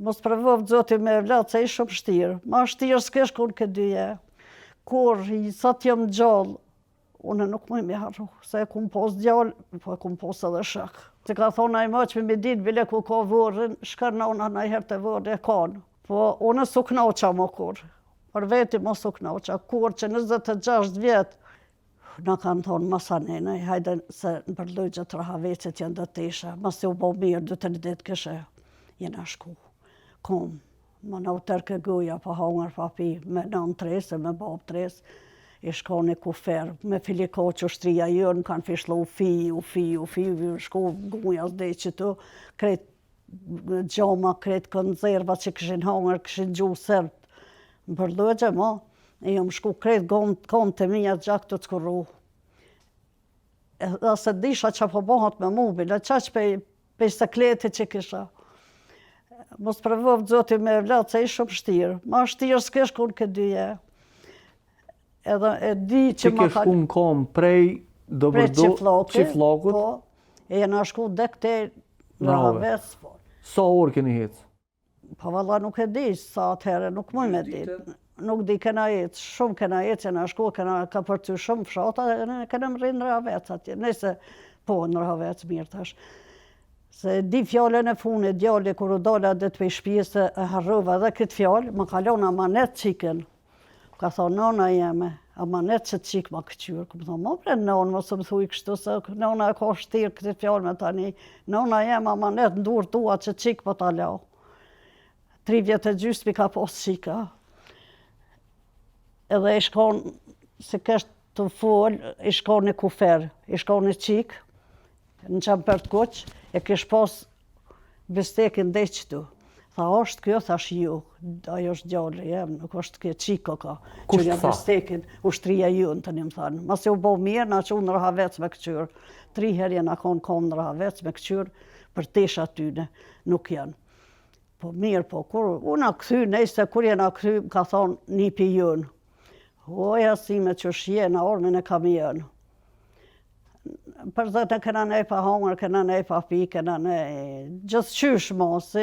mos provov zoti me vlat se ish shumë vështirë. Ma vështirë s'kesh kur këtë dyje. Kur sa t'jam gjallë, unë nuk më mi harru, se kum pos djallë, po kum pos edhe shak. Se ka thonë ai maqmi me ditë bile ku ka vorën, shkar nona najherë të vorë e kanë. Po unë s'u knoqa më kur. Për veti mos u knoqa. Kur që 26 vjetë, na kanë thonë masa nene, hajde se në përlojgje të rahavecet janë dhe tesha, mas u bo mirë, 2-3 ditë këshe, jena shku. Kom, më në u tërke goja, pa hangër, pa pi, me nën tresë, me bab tresë, i shkoni kufer, me filiko që ushtria jënë, kanë fishlo u fi, shku goja s'de që tu, kret gjoma, kret konzerva që këshin hangër, këshin gjuhë sërbë, në përlojgje ma, e jam shku kret kom të minja gjak të ckurru. Dhe se disha që po bohat me mobil, e qaq pe sekleti që kisha. Mos provov zoti me vlat se ish shumë vështirë. Ma vështirë s'kesh kur këtë dyje. Edhe e di që ma ka... Ti ke shku në kom prej Qifllakut? Po, e jena shku dhe këte në Rahavec. Sa orë keni hecë? Po valla nuk e di, sa atëhere nuk mëj me ditë. Nuk di kena jetë, shumë kena jetë, që na shku, ka përcy shumë fshata, kena më rrinë në Rahavec atje, nëse po në Rahavec mirë tash. Se di fjallën e funit, djalli, kur u dala dhe të pejshpije se e harrova dhe këtë fjallë, më kalon amanet qiken. Ka thonë, nona jeme, amanet që qik ma këqyrë. Këmë thonë, më bre nonë, mos më thuj kështu, se nona e ka shtirë këtë fjallë me tani. Nona jeme, amanet në dur tua që qik po ta lau. 3 vjetë e gjysmi ka pos qika. Edhe i shkon, se kesh të fol, i shkon një kufer, i shkon një qik, në qamë për të kuq, e kesh pas bestekin dhe qëtu. Tha, është kjo, thash ju, ajo është gjallë, nuk është kjo qiko ka. Kusht tha? Bestekin, ushtria ju, të një më thanë. Mas ju bo mirë, na që unë në Rahavec me këqyrë. 3 herë jena kom në Rahavec me këqyrë, për tesha tyne, nuk janë. Po mirë, po, kur unë a këthy, nejse kur jena këthy, ka thonë një pi jënë. Oja si me që shje në ormin e kamion. Për dhe të këna nej pa hongër, këna nej pa pi, këna nej gjithë qysh mo, si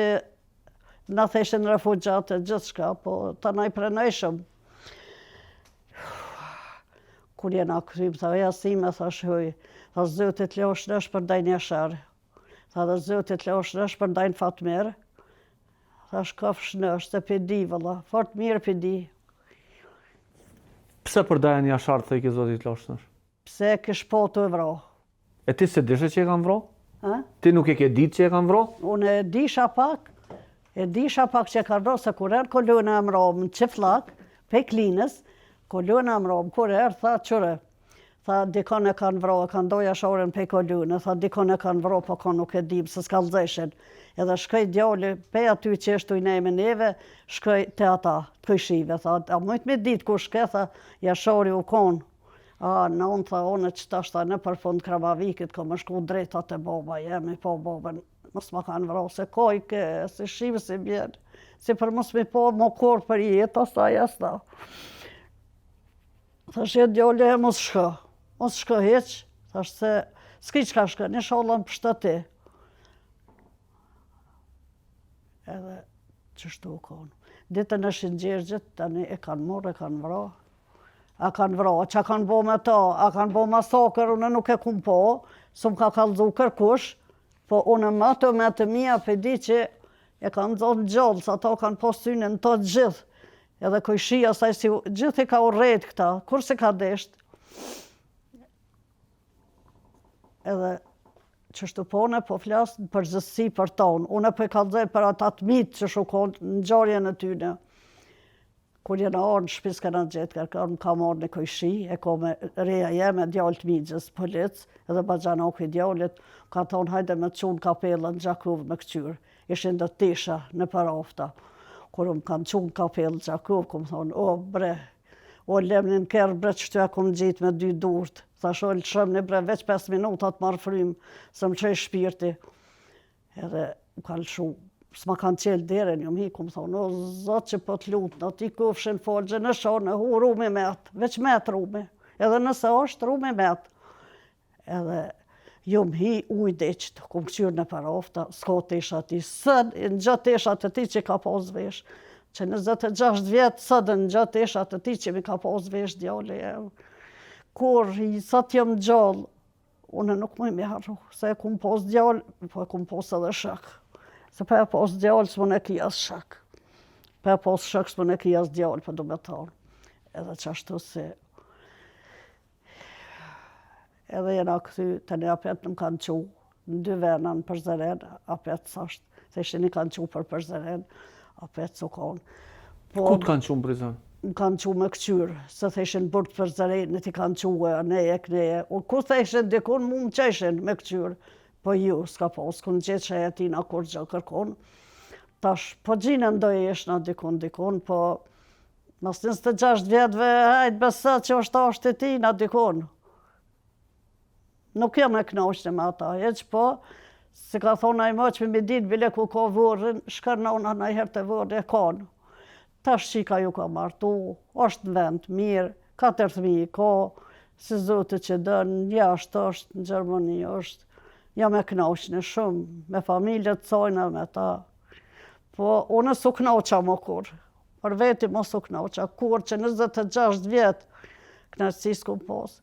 në theshin refugjatë, gjithë shka, po të nej prenejshëm. Kur jena krymë, tha oja si me thash huj, tha zëtit losh nësh për dajnë jasharë, tha dhe zëtit losh nësh për dajnë Fatmerë, tha shkafsh nësh, se pedi vëlla, fort mirë pedi. Pse për dajnë jasharë të i ke zotit loshnësh? Pse kish po të e vro. E ti se dishe që e kanë vro? Ha? Ti nuk e ke ditë që e kanë vro? Unë e disha pak që e kanë vro, se kur erë kolona e mrobë në Qifllak, pe klinës, kolona e mrobë, kur erë, tha qëre, tha dikon e kanë vro, e kanë doja shorën pe kolone, tha dikon e kanë vro, po ka nuk e dim, se s'ka lëzeshen. Edhe shkoj djali, pe aty që eshtu i nejme neve, shkoj të ata, të këshive, tha, a mëjtë me ditë ku shke, tha, jashori u konë. A, në unë, tha, onë që ta shta në për fund Kravavikit, ka më shku drejta të baba, jemi po babën, mos më kanë vro, se koj ke, se shive si bjerë, si për mos mi po më korë për jetë, asaj, asta. Tha, shë djali e mos shko heq, tha, se s'ki qka shko, një shalën për shtati. Edhe qështu u konë. Ditën e Shingjergjit, tani e kanë morë, e kanë vra. A kanë vra, që kanë bo me ta, a kanë bo masakër, unë nuk e kum po, s'm ka kallëzu kërkush, po unë me të mija për di që e kanë zonë gjallë, sa ta kanë posë në të gjithë. Edhe kojshia saj si gjithë i ka urrejt këta, kur se ka desht. Edhe qështu po ne po flasë për gjithësi për tonë. Unë po i kalëzoj për ata të mitë që shukon në gjarje në tyne. Kur jena orë në shpis këna gjithë, kërë më ka marrë në kojshi, e ko me reja jeme, djallë të migjës, polic, edhe bajanok i djallit, ka thonë hajde me të qunë kapellën në Gjakov me këqyrë. Ishin dhe tisha në parafta. Kur më kanë qunë kapellën në Gjakov, këmë thonë, o bre, o lemnin kërë bre që të e kom gjitë me 2 durët. Tha sholë shëm një bre, veç 5 minutat marë frymë, se më qej shpirti. Edhe më kanë shumë, s'ma kanë qelë dhere një mi, ku më thonë, o zotë që po të lutë, në ti kufshin folgje në shonë, hu rumi metë, veç metë rumi. Edhe nëse është rumi metë. Edhe Jom hi ujdeqt, kum këqyrë në parofta, s'ka tesha ti, sën, në gjatë teshat të ti që ka pas vesh, që 26 vjetë sëdën në gjatë teshat të ti që mi ka pas vesh djali e. Kur i sa t'jëm gjallë, unë nuk më mi harru, se e kum pas djallë, po e kum pas edhe shak. Se pa e pas djallë, s'mon e ki as shak. Pa e pas shak, s'mon e ki as djallë, për do me thonë. Edhe që ashtu se edhe jena këthy të një apet në më kanë qu, në 2 vena në Përzeren, apet sashtë, se ishte një kanë qu për Përzeren, apet s'u konë. Ku të kanë qu në prizon? Më kanë qu me këqyrë, se the ishin bërë të Përzeren, në ti kanë qu e neje, këneje. Ku the ishin dikun, mu më qeshin me këqyrë, po ju s'ka pas, kënë gjithë që e tina kur gjë kërkon. Tash, po gjinë ndoj ishna dikun, po mas 26 vjetëve, hajtë besa që është e tina dikun. Nuk jam e knaqshme me ata, që po, se ka thonë ai maqë me ditë bile ku ka vorrin, shkërnona najherë të vorri e kanë. Tash qika ju ka martu, është në vend mirë, 4 fëmijë ka, si zotë që dënë, jashtë është, në Gjermani është. Jam e knaqshme shumë, me familjet cajna me ta. Po, unë s'u knaqa më kur, për veti mos u knaqa, kur që 26 vjetë knaqësi s'kum pas.